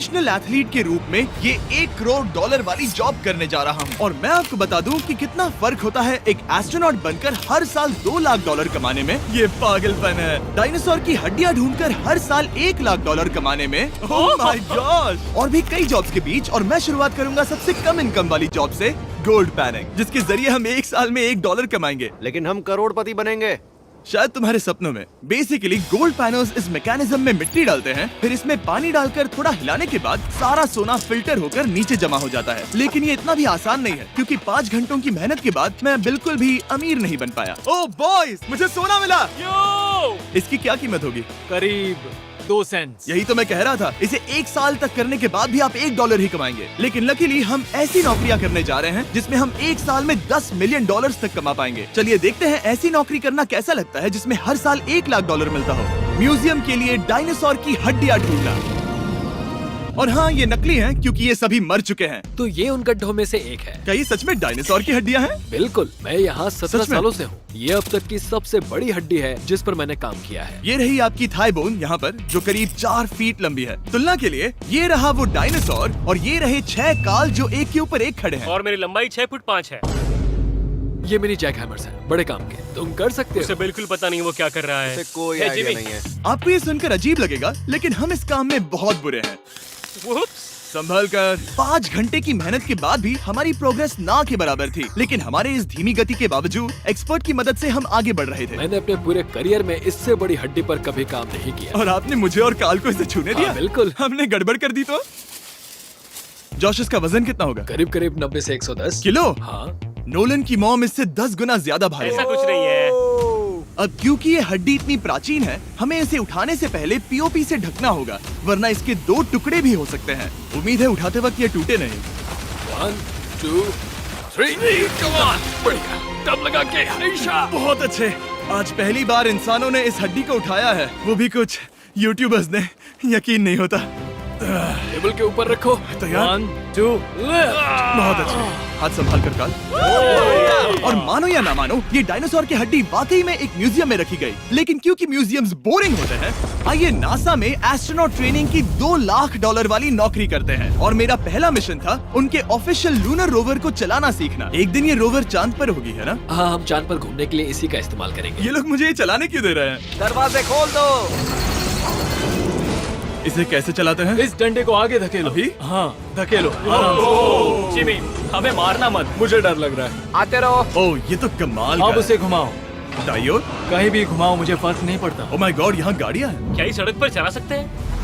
Professional athlete के रूप में ये $1 करोड़ वाली जॉब करने जा रहा हूँ। और मैं आपको बता दूं कि कितना फर्क होता है एक एस्ट्रोनॉट बनकर हर साल $2 लाख कमाने में। ये पागलपन है। डायनासोर की हड्डियाँ ढूंढकर हर साल $1 लाख कमाने में। Oh my God. और भी कई जॉब्स के बीच, और मैं शुरुआत करूंगा सबसे कम इनकम वाली जॉब से, गोल्ड पैनिंग, जिसके जरिए हम एक साल में $1 कमाएंगे। लेकिन हम करोड़पति बनेंगे शायद तुम्हारे सपनों में। बेसिकली गोल्ड पैनर्स इस मैकेनिज्म में मिट्टी डालते हैं, फिर इसमें पानी डालकर थोड़ा हिलाने के बाद सारा सोना फिल्टर होकर नीचे जमा हो जाता है। लेकिन ये इतना भी आसान नहीं है, क्योंकि 5 घंटों की मेहनत के बाद मैं बिल्कुल भी अमीर नहीं बन पाया। ओह बॉयज, मुझे सोना मिला। इसकी क्या कीमत होगी? करीब 2 सेंट्स। यही तो मैं कह रहा था। इसे 1 साल तक करने के बाद भी आप $1 ही कमाएंगे। लेकिन लकीली हम ऐसी नौकरियां करने जा रहे हैं जिसमें हम 1 साल में $10 मिलियन तक कमा पाएंगे। चलिए देखते हैं ऐसी नौकरी करना कैसा लगता है जिसमें हर साल $1 लाख मिलता हो। म्यूजियम के लिए डायनासोर की हड्डियां ढूंढना। और हाँ, ये नकली हैं क्योंकि ये सभी मर चुके हैं। तो ये उन गड्ढों में से एक है। क्या ये सच में डायनासोर की हड्डियां हैं? बिल्कुल, मैं यहाँ 17 सच में? सालों से हूँ। ये अब तक की सबसे बड़ी हड्डी है जिस पर मैंने काम किया है। ये रही आपकी थाई बोन यहाँ पर, जो करीब 4 फीट लंबी है। तुलना के लिए ये रहा वो डायनासोर, और ये रहे 6 काल जो एक के ऊपर एक खड़े हैं। और मेरी लंबाई 6 फुट 5 है। ये मेरी जैक हैमर्स है, बड़े काम के। तुम कर सकते उसे हो। बिल्कुल पता नहीं वो क्या कर रहा है। इसे कोई है, आइडिया जिमी। नहीं है। आपको ये सुनकर अजीब लगेगा, लेकिन हम इस काम में बहुत बुरे हैं। Whoops! संभल कर। 5 घंटे की मेहनत के बाद भी हमारी प्रोग्रेस ना के बराबर थी। लेकिन हमारे इस धीमी गति के बावजूद एक्सपर्ट की मदद से हम आगे बढ़ रहे थे। मैंने अपने पूरे करियर में इससे बड़ी हड्डी पर कभी काम नहीं किया। और आपने मुझे और काल को इसे छूने दिया? हाँ, बिल्कुल। हमने गड़बड़ कर दी तो? जोश, इसका वजन कितना होगा? करीब करीब 90 से 110 किलो? हाँ। नोलन की मॉम इससे 10 गुना ज्यादा भारी ऐसा है। कुछ नहीं है। अब क्योंकि ये हड्डी इतनी प्राचीन है, हमें इसे उठाने से पहले पीओपी से ढकना होगा, वरना इसके 2 टुकड़े भी हो सकते हैं। उम्मीद है उठाते वक्त ये टूटे नहीं। 1 2 3 कम ऑन। बढ़िया, दम लगा के हमेशा। बहुत अच्छे। आज पहली बार इंसानों ने इस हड्डी को उठाया है, वो भी कुछ यूट्यूबर्स ने। यकीन नहीं होता। टेबल के ऊपर रखो। तैयार? 1 2 बहुत अच्छे। हाथ संभाल कर काल। और मानो या ना मानो, ये डायनासोर की हड्डी वाकई में एक म्यूजियम में रखी गई। लेकिन क्योंकि म्यूजियम्स बोरिंग होते हैं, आइए नासा में एस्ट्रोनॉट ट्रेनिंग की $2 लाख वाली नौकरी करते हैं। और मेरा पहला मिशन था उनके ऑफिशियल लूनर रोवर को चलाना सीखना। एक दिन ये रोवर चांद पर होगी, है ना? हाँ, हम चांद पर घूमने के लिए इसी का इस्तेमाल करेंगे। ये लोग मुझे ये चलाने क्यों दे रहे हैं? दरवाजे खोल दो। इसे कैसे चलाते हैं? इस डंडे को आगे धकेलो। अभी? हाँ, धकेलो। जिमी, हमें मारना मत। मुझे डर लग रहा है। आते रहो। ओह, ये तो कमाल अब का उसे घुमाओ। है। दाईं ओर? कहीं भी घुमाओ, मुझे फर्क नहीं पड़ता। ओह माय गॉड, यहाँ गाड़ियाँ हैं। क्या इस सड़क पर चला सकते हैं?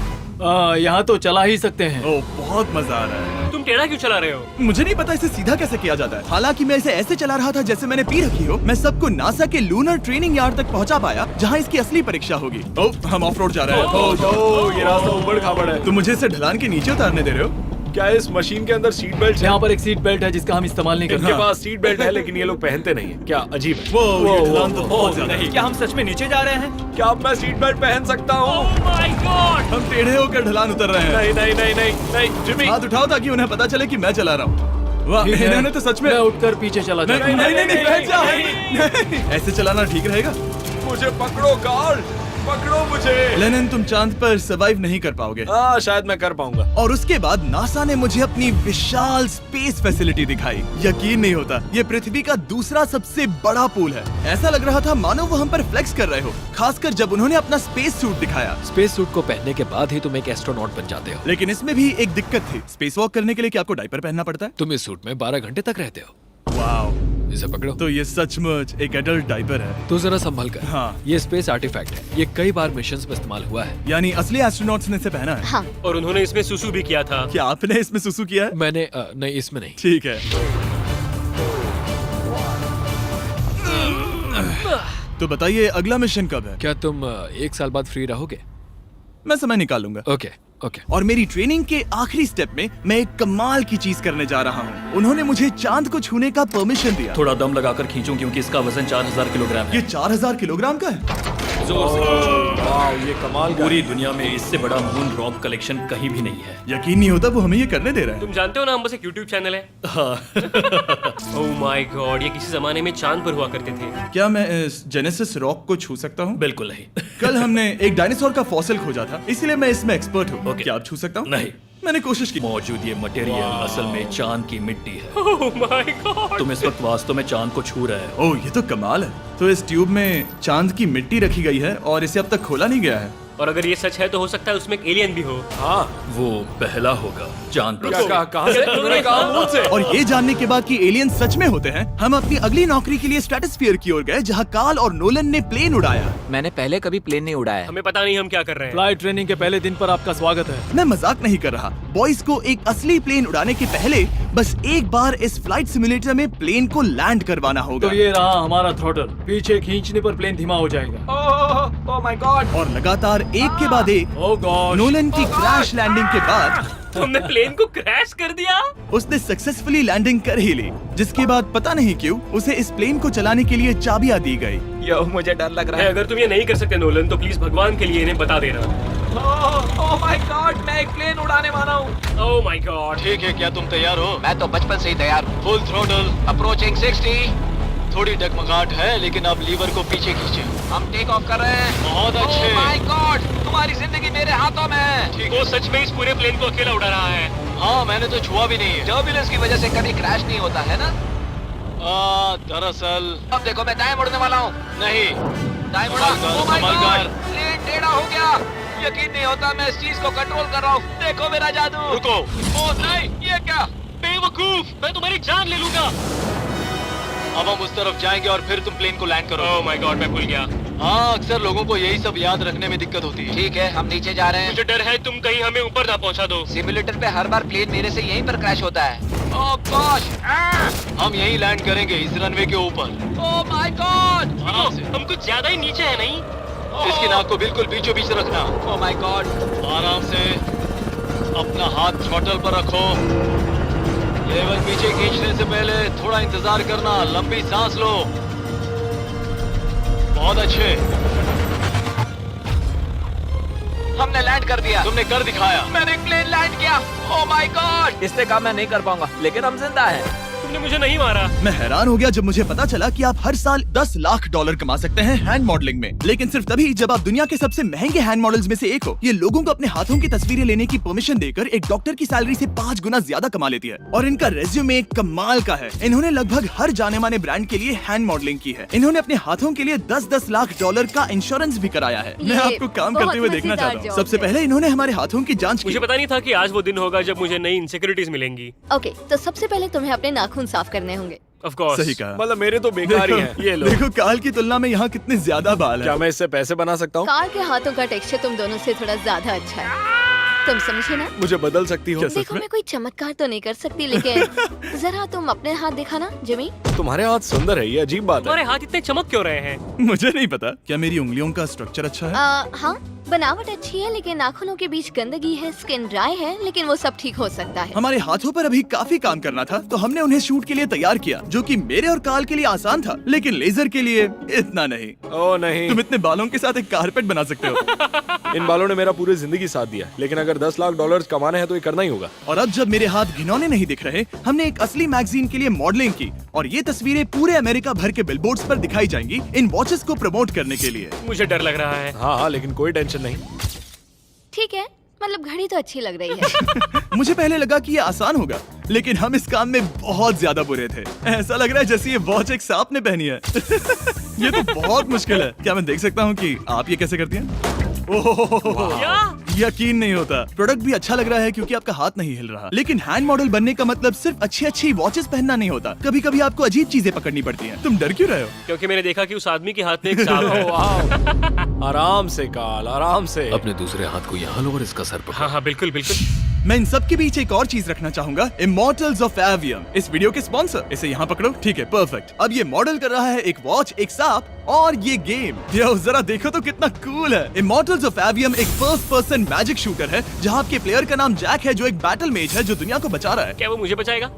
यहाँ तो चला ही सकते हैं। ओह, बहुत मजा आ रहा है। तुम टेढ़ा क्यों चला रहे हो? मुझे नहीं पता इसे सीधा कैसे किया जाता है। हालांकि मैं इसे ऐसे चला रहा था जैसे मैंने पी रखी हो। मैं सबको नासा के लूनर ट्रेनिंग यार्ड तक पहुंचा पाया, जहां इसकी असली परीक्षा होगी। ओह, हम ऑफ रोड जा रहे हैं। ये रास्ता ऊबड़ खाबड़ है। तुम मुझे इसे ढलान के नीचे उतारने दे रहे हो? क्या इस मशीन के अंदर सीट बेल्ट है? यहाँ पर एक सीट बेल्ट है जिसका हम इस्तेमाल नहीं करते। इनके पास सीट बेल्ट है लेकिन ये लोग पहनते नहीं है। क्या अजीब है। वो, ये ढलान तो बहुत ज्यादा है। क्या हम सच में नीचे जा रहे हैं? क्या अब मैं सीट बेल्ट पहन सकता हूँ? Oh my God! हम टेढ़े होकर ढलान उतर रहे हैं। नहीं नहीं नहीं नहीं नहीं जिमी। हाथ उठाओ ताकि उन्हें पता चले कि मैं चला रहा हूँ। वाह, ठीक है। इन्होंने तो सच में। मैं उठकर पीछे चला नहीं जाता हूँ। नहीं नहीं, बैठ जा। नहीं, ऐसे चलाना ठीक रहेगा? मुझे पकड़ो कार्ल, पकड़ो मुझे। लेनिन, तुम चांद पर सर्वाइव नहीं कर पाओगे। हाँ, शायद मैं कर पाऊंगा। और उसके बाद नासा ने मुझे अपनी विशाल स्पेस फैसिलिटी दिखाई। यकीन नहीं होता, ये पृथ्वी का दूसरा सबसे बड़ा पूल है। ऐसा लग रहा था मानो वो हम पर फ्लेक्स कर रहे हो, खासकर जब उन्होंने अपना स्पेस सूट दिखाया। स्पेस सूट को पहनने के बाद ही तुम एक एस्ट्रोनॉट बन जाते हो। लेकिन इसमें भी एक दिक्कत थी। स्पेस वॉक करने के लिए क्या आपको डायपर पहनना पड़ता है? तुम इस सूट में 12 घंटे तक रहते हो। वाओ, इसे पकड़ो। तो ये सचमुच एक एडल्ट डायपर है। तो जरा संभल कर। हाँ। ये स्पेस आर्टिफैक्ट है। ये कई बार मिशंस में इस्तेमाल हुआ है। यानी असली एस्ट्रोनॉट्स ने इसे पहना है। हाँ, और उन्होंने इसमें सुसु भी किया था। क्या आपने इसमें सुसु किया है? मैंने नहीं, इसमें नहीं। ठीक है। तो बताइए अगला मिशन कब है? क्या तुम 1 साल बाद फ्री रहोगे? मैं समय निकालूंगा। Okay okay. और मेरी ट्रेनिंग के आखिरी स्टेप में मैं एक कमाल की चीज करने जा रहा हूँ। उन्होंने मुझे चांद को छूने का परमिशन दिया। थोड़ा दम लगाकर खींचूं क्योंकि इसका वजन 4000 किलोग्राम है। ये 4000 किलोग्राम का है। जोर से। वाह, ये कमाल का पूरी दुनिया में इससे बड़ा मून रॉक कलेक्शन कहीं भी नहीं है। यकीन नहीं होता वो हमें ये करने दे रहा है। तुम जानते हो ना, हम बस एक YouTube चैनल है। Oh my God! ये किसी जमाने में चांद पर हुआ करते थे। क्या मैं इस जेनेसिस रॉक को छू सकता हूँ? बिल्कुल नहीं। कल हमने एक डायनासोर का फॉसिल खोजा था, इसलिए मैं इसमें एक्सपर्ट हूँ। ओके। क्या आप छू सकता हूँ? नहीं। मैंने कोशिश की। मौजूद ये मटेरियल असल में चांद की मिट्टी है। Oh my God. तुम इस वक्त वास्तव में चांद को छू रहे हो। ओह, ये तो कमाल है। तो इस ट्यूब में चांद की मिट्टी रखी गई है और इसे अब तक खोला नहीं गया है। और अगर ये सच है तो हो सकता है उसमें एक एलियन भी हो। हाँ, वो पहला होगा चांद पर। क्या कहा? कहाँ से? तुमने कहा मुंह से। और ये जानने के बाद कि एलियन सच में होते हैं, हम अपनी अगली नौकरी के लिए स्ट्रेटोस्फीयर की ओर गए, जहाँ कार्ल और नोलन ने प्लेन उड़ाया। मैंने पहले कभी प्लेन नहीं उड़ाया। हमें पता नहीं हम क्या कर रहे हैं। फ्लाइट ट्रेनिंग के पहले दिन पर आपका स्वागत है। मैं मजाक नहीं कर रहा। बॉयज को एक असली प्लेन उड़ाने के पहले बस एक बार इस फ्लाइट सिमुलेटर में प्लेन को लैंड करवाना होगा। तो ये रहा हमारा थ्रॉटल। पीछे खींचने पर प्लेन धीमा हो जाएगा। Oh my God. और लगातार एक के बाद एक ओह गॉड। नोलन की क्रैश लैंडिंग के बाद तुमने प्लेन को क्रैश कर दिया। उसने सक्सेसफुली लैंडिंग कर ही ली, जिसके बाद पता नहीं क्यों उसे इस प्लेन को चलाने के लिए चाबियां दी गई। यो, मुझे डर लग रहा है। अगर तुम ये नहीं कर सकते नोलन तो प्लीज भगवान के लिए इन्हें बता देना। ओह माय गॉड, मैं एक प्लेन उड़ाने वाला हूँ। Oh my God. ठीक है, क्या तुम तैयार हो? मैं तो बचपन से ही तैयार हूँ। Full throttle, approaching 60। थोड़ी डगमगाहट है लेकिन अब लीवर को पीछे खींचे। हम टेक ऑफ कर रहे हैं। बहुत अच्छे। ओह माय गॉड, तुम्हारी जिंदगी मेरे हाथों में है। ठीक वो है। सच में इस पूरे प्लेन को अकेला उड़ा रहा है। हाँ, मैंने तो छुआ भी नहीं है। टर्बुलेंस की वजह से कभी क्रैश नहीं होता है ना। दरअसल अब देखो, मैं दाएं मुड़ने वाला हूँ। नहीं। दाएं मुड़ा। संभल कर, ओह माय संभल गॉड, कर। प्लेन टेढ़ा हो गया। यकीन नहीं होता मैं इस चीज को कंट्रोल कर रहा हूँ। देखो मेरा जादू। रुको। ओह नहीं, ये क्या? बेवकूफ, मैं तुम्हारी जान ले लूंगा। अब हम उस तरफ जाएंगे और फिर तुम प्लेन को लैंड करो। ओह माय गॉड, मैं भूल गया। हाँ, अक्सर लोगों को यही सब याद रखने में दिक्कत होती है। ठीक है, हम नीचे जा रहे हैं। मुझे डर है तुम कहीं हमें ऊपर ना पहुंचा दो। सिमुलेटर पे हर बार प्लेन मेरे से यहीं पर क्रैश होता है। ओह गॉश। हम यहीं लैंड करेंगे, इस रनवे के ऊपर। Oh my God. आराम से। हम कुछ ज्यादा ही नीचे है नहीं? इसकी नाक को बिल्कुल बीचों बीच रखना। Oh my God. आराम से। अपना हाथ थ्रॉटल पर रखो। लेवल पीछे खींचने से पहले थोड़ा इंतजार करना। लंबी सांस लो। बहुत अच्छे। हमने लैंड कर दिया। तुमने कर दिखाया। मैंने प्लेन लैंड किया। Oh my God. इससे काम मैं नहीं कर पाऊंगा, लेकिन हम जिंदा हैं। तुमने मुझे नहीं मारा। मैं हैरान हो गया जब मुझे पता चला कि आप हर साल 10 लाख डॉलर कमा सकते हैं हैंड मॉडलिंग में, लेकिन सिर्फ तभी जब आप दुनिया के सबसे महंगे हैंड मॉडल्स में से एक हो। ये लोगों को अपने हाथों की तस्वीरें लेने की परमिशन देकर एक डॉक्टर की सैलरी से 5 गुना ज्यादा कमा लेती है। और इनका रेज्यूमे कमाल का है। इन्होंने लगभग हर जाने माने ब्रांड के लिए हैंड मॉडलिंग की है। इन्होंने अपने हाथों के लिए 10-10 लाख डॉलर का इंश्योरेंस भी कराया है। मैं आपको काम करते हुए देखना चाहता हूँ। सबसे पहले इन्होंने हमारे हाथों की जाँच मुझे की। पता नहीं था कि आज वो दिन होगा जब मुझे नई इनसिक्योरिटीज मिलेंगी। ओके, तो सबसे पहले तुम्हें अपने नाखून साफ करने होंगे। Of course. सही कहा। मतलब मेरे तो बेकार ही हैं। ये लो। देखो काल की तुलना में यहाँ कितने ज्यादा बाल क्या हैं। मैं इससे पैसे बना सकता हूँ? कार के हाथों का टेक्सचर तुम दोनों से थोड़ा ज्यादा अच्छा है। तुम समझे ना? मुझे बदल सकती हो? देखो, मैं कोई चमत्कार तो नहीं कर सकती, लेकिन जरा तुम अपने हाथ दिखाना जिमी। तुम्हारे हाथ सुंदर है, ये अजीब बात है। तुम्हारे हाथ इतने चमक क्यों रहे हैं? मुझे नहीं पता। क्या मेरी उंगलियों का स्ट्रक्चर अच्छा है? हाँ, बनावट अच्छी है, लेकिन नाखूनों के बीच गंदगी है, स्किन ड्राई है, लेकिन वो सब ठीक हो सकता है। हमारे हाथों पर अभी काफी काम करना था, तो हमने उन्हें शूट के लिए तैयार किया, जो कि मेरे और काल के लिए आसान था, लेकिन लेजर के लिए इतना नहीं। ओह नहीं। तुम इतने बालों के साथ एक कारपेट बना सकते हो। इन बालों ने मेरा पूरी जिंदगी साथ दिया, लेकिन अगर 10 लाख डॉलर कमाने हैं तो ये करना ही होगा। और अब जब मेरे हाथ घिनौने नहीं दिख रहे, हमने एक असली मैगजीन के लिए मॉडलिंग की, और ये तस्वीरें पूरे अमेरिका भर के बिलबोर्ड्स पर दिखाई जाएंगी इन वॉचेस को प्रमोट करने के लिए। मुझे डर लग रहा है। हाँ हाँ, लेकिन कोई टेंशन नहीं। ठीक है, मतलब घड़ी तो अच्छी लग रही है। मुझे पहले लगा कि ये आसान होगा, लेकिन हम इस काम में बहुत ज्यादा बुरे थे। ऐसा लग रहा है जैसे ये वॉच एक सांप ने पहनी है। ये तो बहुत मुश्किल है। क्या मैं देख सकता हूँ कि आप ये कैसे करती हैं? ओह, क्या? यकीन नहीं होता। प्रोडक्ट भी अच्छा लग रहा है क्योंकि आपका हाथ नहीं हिल रहा, लेकिन हैंड मॉडल बनने का मतलब सिर्फ अच्छी वॉचेस पहनना नहीं होता। कभी कभी आपको अजीब चीजें पकड़नी पड़ती हैं। तुम डर क्यों रहे हो? क्योंकि मैंने देखा कि उस आदमी के हाथ में एक सांप है। वाह। आराम से काल, आराम से। अपने दूसरे हाथ को यहाँ लो और इसका सर पकड़ो। हाँ हाँ, बिल्कुल बिल्कुल। मैं इन सब के बीच एक और चीज रखना चाहूंगा, इमॉर्टल्स ऑफ एवियम, इस वीडियो के स्पॉन्सर। इसे यहाँ पकड़ो। ठीक है, परफेक्ट। अब ये मॉडल कर रहा है एक वॉच, एक सांप और ये गेम। यो, जरा देखो तो कितना कूल है। इमॉर्टल्स ऑफ एवियम एक फर्स्ट पर्सन मैजिक शूटर है, जहाँ आपके प्लेयर का नाम जैक है, जो एक बैटल मेज है जो दुनिया को बचा रहा है। क्या वो मुझे बचाएगा?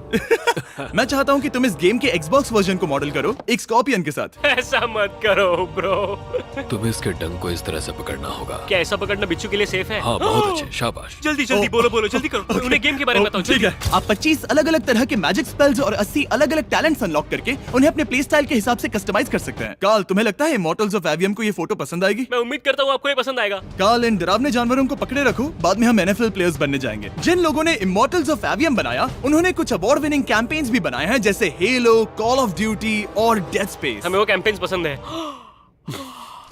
मैं चाहता हूँ कि तुम इस गेम के Xbox वर्जन को मॉडल करो, एक स्कॉर्पियन के साथ। ऐसा मत करो ब्रो। तुम्हें इसके डंक को इस तरह से पकड़ना होगा। क्या ऐसा पकड़ना बिच्छू के लिए सेफ है? हाँ, बहुत अच्छे, शाबाश। जल्दी जल्दी बोलो बोलो जल्दी करो, उन्हें गेम के बारे में बताओ। ठीक है, आप 25 अलग अलग तरह के मैजिक स्पेल्स और 80 अलग अलग टैलेंट्स अनलॉक करके उन्हें अपने प्ले स्टाइल के हिसाब से कस्टमाइज कर सकते हैं। कार्ल, तुम्हें लगता है इमॉर्टल्स ऑफ एवियम को ये फोटो पसंद आएगी? मैं उम्मीद करता हूँ आपको ये पसंद आएगा। कार्ल, इन डरावने जानवरों को पकड़े रखो, बाद में हम NFL प्लेयर्स बनने जाएंगे। जिन लोगों ने इमॉर्टल्स ऑफ एवियम बनाया, उन्होंने कुछ अवार्ड विनिंग कैंपेन्स भी बनाए हैं, जैसे हेलो, कॉल ऑफ ड्यूटी और डेड स्पेस। हमें वो कैंपेन्स पसंद है।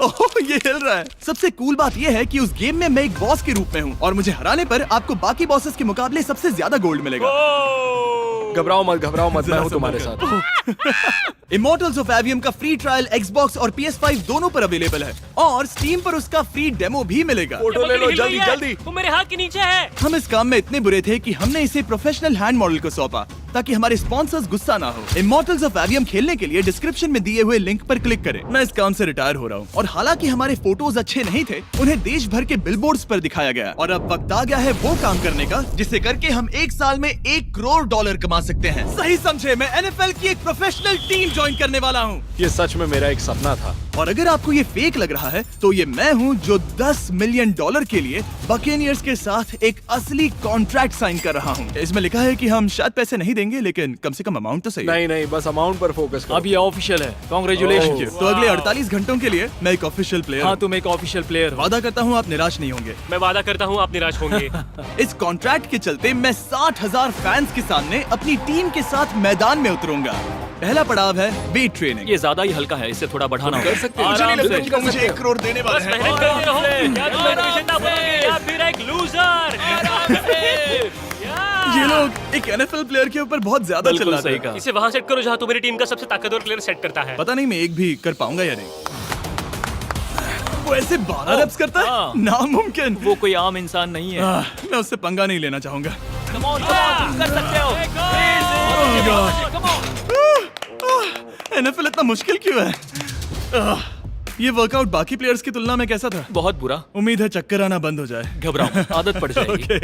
ओह, ये हिल रहा है। सबसे कूल बात ये है कि उस गेम में मैं एक बॉस के रूप में हूँ और मुझे हराने पर आपको बाकी बॉसेस के मुकाबले सबसे ज्यादा गोल्ड मिलेगा। घबराओ मत, मैं हूँ तुम्हारे साथ। इमॉर्टल्स ऑफ एवियम का फ्री ट्रायल Xbox और PS5 दोनों पर अवेलेबल है और Steam पर उसका फ्री डेमो भी मिलेगा। फोटो ले लो जल्दी जल्दी। वो मेरे हाथ के नीचे है। हम इस काम में इतने बुरे थे कि हमने इसे प्रोफेशनल हैंड मॉडल को सौंपा ताकि हमारे स्पॉन्सर्स गुस्सा ना हो। इमॉर्टल्स ऑफ एवियम खेलने के लिए डिस्क्रिप्शन में दिए हुए लिंक पर क्लिक करें। मैं इस काम से रिटायर हो रहा हूँ और हालांकि हमारे फोटोज अच्छे नहीं थे, उन्हें देश भर के बिलबोर्ड्स पर दिखाया गया और अब वक्त आ गया है वो काम करने का जिसे करके हम एक साल में $1 करोड़ कमा सकते हैं। सही समझे, मैं NFL की एक प्रोफेशनल टीम ज्वाइन करने वाला हूँ। ये सच में मेरा एक सपना था। और अगर आपको ये फेक लग रहा है तो ये मैं हूँ जो $10 मिलियन के लिए बकेनियर्स के साथ एक असली कॉन्ट्रैक्ट साइन कर रहा हूँ। इसमें लिखा है कि हम शायद पैसे नहीं देंगे, लेकिन कम से कम अमाउंट तो सही है। नहीं, बस अमाउंट पर फोकस करो। अब ये ऑफिशियल है। कांग्रेचुलेशन। तो अगले 48 घंटों के लिए मैं एक ऑफिशियल प्लेयर हाँ, हूँ। तुम एक ऑफिशियल प्लेयर हो। वादा करता हूँ आप निराश नहीं होंगे। मैं वादा करता हूँ आप निराश होंगे। इस कॉन्ट्रैक्ट के चलते मैं 60,000 फैंस के सामने अपनी टीम के साथ मैदान में उतरूंगा। पहला पड़ाव है वेट ट्रेनिंग। ये ज्यादा ही हल्का है, इसे थोड़ा बढ़ाना होगा। कर सकते हैं। मुझे नहीं आराम लगता से। कि वो मुझे 1 करोड़ देने वाले बस हैं। मेहनत करते रहो। क्या तुम लोग विजेता बनोगे या फिर एक लूजर? ये लोग एक NFL प्लेयर के ऊपर बहुत ज्यादा बिल्कुल चिल्लाते सही हैं। कहा। इसे वहाँ सेट करो जहाँ तुम्हारी टीम का सबसे ताकतवर प्लेयर सेट करता है। पता नहीं मैं एक भी कर पाऊंगा या नहीं। वो ऐसे 12 रेप्स करता है, हाँ। नामुमकिन। वो कोई आम इंसान नहीं है। मैं उससे पंगा नहीं लेना चाहूंगा। Come on, तुम कर सकते हो। NFL इतना मुश्किल क्यों है? ये वर्कआउट बाकी प्लेयर्स की तुलना में कैसा था? बहुत बुरा। उम्मीद है चक्कर आना बंद हो जाए। घबराओ, आदत पड़ जाएगी। ओके।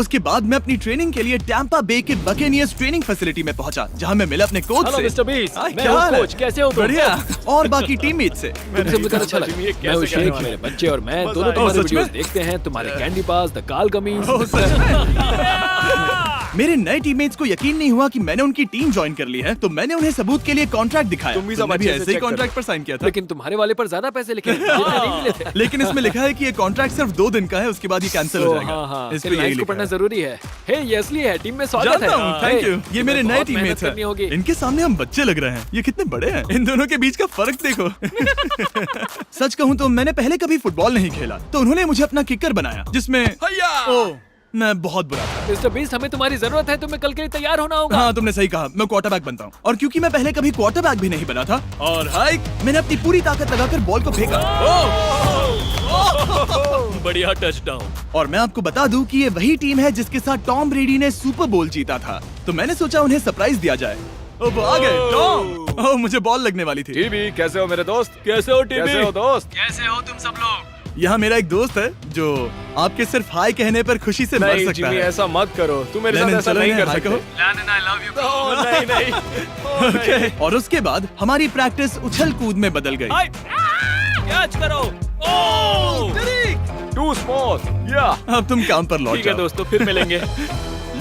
उसके बाद मैं अपनी ट्रेनिंग के लिए टैंपा बे के बकेनियर्स ट्रेनिंग फैसिलिटी में पहुंचा, जहां मैं मिला अपने कोच हेलो से। मिस्टर बीस, हाय, मैं क्या हूँ हाल है? कोच, कैसे हो तुम? बढ़िया। और बाकी टीममेट से। तुमसे मिलकर अच्छा लगा। मैं हूँ शेख, मेरे बच्चे और मैं दोनों तुम्हारे सच में? वीडियोस देखते हैं। तुम्हारे कैंडी पास, द काल कमीज। ओह, सच में? मेरे नए टीममेट्स को यकीन नहीं हुआ कि मैंने उनकी टीम ज्वाइन कर ली है, तो मैंने उन्हें सबूत के लिए कॉन्ट्रैक्ट दिखाया। तुम भी सब तुमने अच्छे से ऐसे ही check कॉन्ट्रैक्ट करो। पर साइन किया था। लेकिन तुम्हारे वाले पर ज्यादा पैसे लिखे नहीं मिले थे। लेकिन इसमें लिखा है कि ये कॉन्ट्रैक्ट सिर्फ 2 दिन का है, उसके बाद ये कैंसिल हो जाएगा। हाँ, इस पे इन यही लाइन्स को लिखा पढ़ना है। जरूरी है। हे, ये असली है, टीम में स्वागत है। जानता हूँ, थैंक यू। ये मेरे नए बहुत टीममेट्स मेहनत करनी होगी। हैं। इनके सामने हम बच्चे लग रहे हैं। ये कितने बड़े हैं। इन दोनों के बीच का फर्क देखो। सच कहूँ तो मैंने पहले कभी फुटबॉल नहीं खेला, तो उन्होंने मुझे अपना किकर बनाया, जिसमें ओह, मैं बहुत बुरा था। मिस्टर बीस्ट, हमें तुम्हारी जरूरत है। तुम्हें कल के लिए तैयार होना होगा। हाँ, तुमने सही कहा। मैं क्वार्टरबैक बनता हूँ और क्योंकि मैं पहले कभी क्वार्टरबैक भी नहीं बना था और हाइक, मैंने अपनी पूरी ताकत लगाकर बॉल को फेंका। बढ़िया टचडाउन। और मैं आपको बता दूं कि ये वही टीम है जिसके साथ टॉम ब्रेडी ने सुपर बोल जीता था, तो मैंने सोचा उन्हें सरप्राइज दिया जाए। ओ, वो आ गए टॉम। ओह, मुझे बॉल लगने वाली थी। टीबी, कैसे हो मेरे दोस्त? कैसे हो टीबी? कैसे हो दोस्त? कैसे हो तुम सब लोग? यहाँ मेरा एक दोस्त है जो आपके सिर्फ हाय कहने पर खुशी से मर नहीं सकता जिमी, है। ऐसा मत करो। तुम मेरे साथ लेनिन, ऐसा चलो नहीं इन्हें कर हाय सकते। कहो। लैंडन, I love you. ओह, नहीं। ओके। और उसके बाद हमारी प्रैक्टिस उछल कूद में बदल गई। कैच करो। ओह! Too small. या अब तुम काम पर लौट ठीक है जाओ। दोस्तों, फिर मिलेंगे।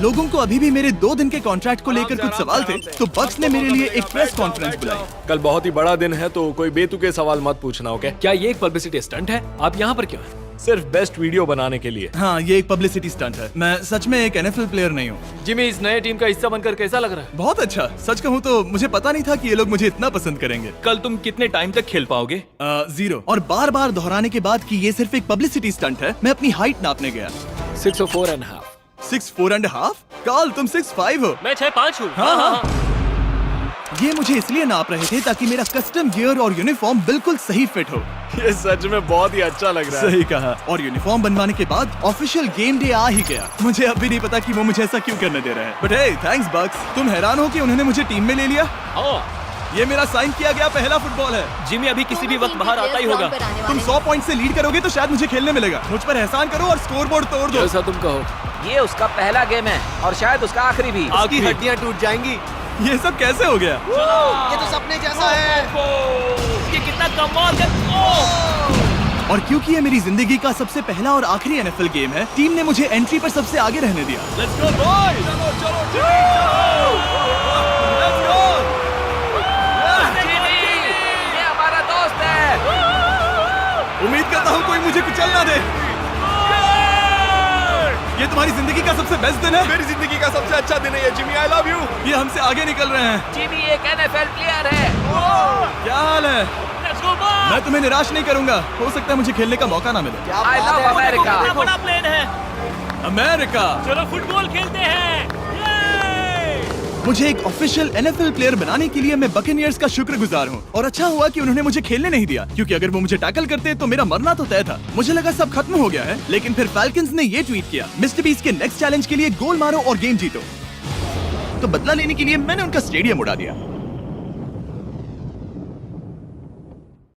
लोगों को अभी भी मेरे 2 दिन के कॉन्ट्रैक्ट को लेकर कुछ सवाल थे, तो बक्स ने मेरे लिए एक प्रेस कॉन्फ्रेंस बुलाई। कल बहुत ही बड़ा दिन है, तो कोई बेतुके सवाल मत पूछना, ओके? क्या ये एक पब्लिसिटी स्टंट है? आप यहाँ पर क्यों हैं? सिर्फ बेस्ट वीडियो बनाने के लिए। हाँ, ये एक पब्लिसिटी स्टंट है। मैं सच में एक NFL प्लेयर नहीं हूँ। जिमी, इस नए टीम का हिस्सा बनकर कैसा लग रहा है? बहुत अच्छा। सच कहूँ तो मुझे पता नहीं था कि ये लोग मुझे इतना पसंद करेंगे। कल तुम कितने टाइम तक खेल पाओगे? 0। और बार बार दोहराने के बाद कि ये सिर्फ एक पब्लिसिटी स्टंट है, मैं अपनी हाइट नापने गया। 6'4.5". 6'4.5"? कार्ल, तुम 6'5" हो। मैं 6'5" हूँ। हाँ। ये मुझे इसलिए नाप रहे थे ताकि मेरा कस्टम गियर और यूनिफॉर्म बिल्कुल सही फिट हो। ये सच में बहुत ही अच्छा लग रहा है। सही कहा। और यूनिफॉर्म बनवाने के बाद ऑफिशियल गेम डे आ ही गया। मुझे अब भी नहीं पता कि वो मुझे ऐसा क्यों करने दे रहे हैं। बट हे, थैंक्स बक्स। तुम हैरान हो कि उन्होंने मुझे टीम में ले लिया? ये मेरा साइन किया गया पहला फुटबॉल है। जिमी अभी किसी भी वक्त बाहर आता ही होगा। तुम 100 पॉइंट से लीड करोगे तो शायद मुझे खेलने मिलेगा। मुझ पर एहसान करो और स्कोरबोर्ड तोड़ दो। जैसा तुम कहो। ये उसका पहला गेम है और शायद उसका आखिरी भी। उसकी हड्डियां टूट जाएंगी। ये सब कैसे हो गया? ये तो सपने जैसा है। ये कितना कमाल है। और क्योंकि ये मेरी जिंदगी का सबसे पहला और आखिरी एनएफएल गेम है, टीम ने मुझे एंट्री पर सबसे आगे रहने दिया। लेट्स गो बॉयज, चलो चलो लेट्स गो। जिमी, ये हमारा दोस्त है। उम्मीद करता हूँ कोई मुझे कुचल ना दे। ये तुम्हारी जिंदगी का सबसे बेस्ट दिन है। मेरी जिंदगी का सबसे अच्छा दिन है ये जिमी, आई लव यू। ये हमसे आगे निकल रहे हैं। जिमी एक एनएफएल प्लेयर है। क्या हाल है? मैं तुम्हें निराश नहीं करूंगा। हो सकता है मुझे खेलने का मौका ना मिले। I love America. बड़ा प्लेन है। अमेरिका। चलो फुटबॉल खेलते हैं। मुझे एक ऑफिशियल एनएफएल प्लेयर बनाने के लिए मैं बकेनियर्स का शुक्रगुजार हूँ। और अच्छा हुआ कि उन्होंने मुझे खेलने नहीं दिया, क्योंकि अगर वो मुझे टैकल करते तो मेरा मरना तो तय था। मुझे लगा सब खत्म हो गया है, लेकिन फिर फैल्कन्स ने ये ट्वीट किया, मिस्टर बीस्ट के नेक्स्ट चैलेंज के लिए गोल मारो और गेम जीतो। तो बदला लेने के लिए मैंने उनका स्टेडियम उड़ा दिया।